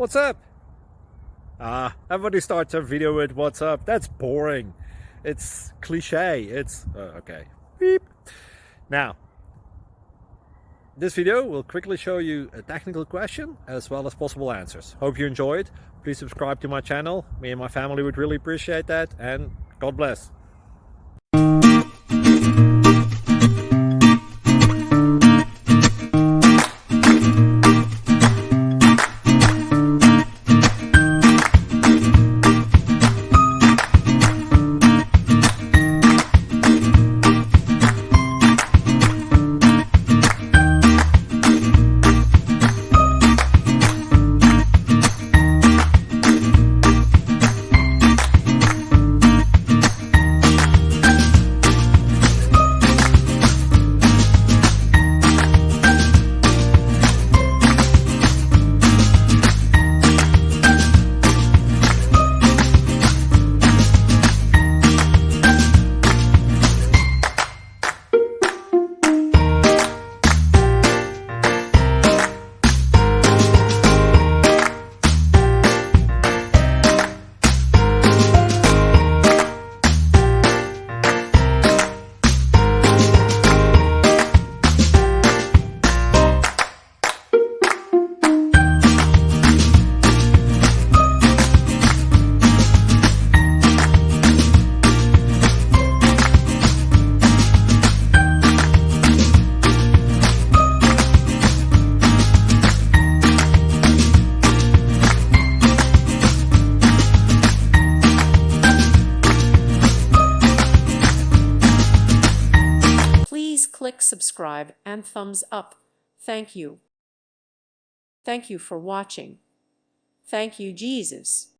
What's up? Everybody starts a video with what's up. That's boring. It's cliche. It's okay. Beep. Now, this video will quickly show you a technical question as well as possible answers. Hope you enjoyed. Please subscribe to my channel. Me and my family would really appreciate that, and God bless. Please click subscribe and thumbs up. Thank you. Thank you for watching. Thank you, Jesus.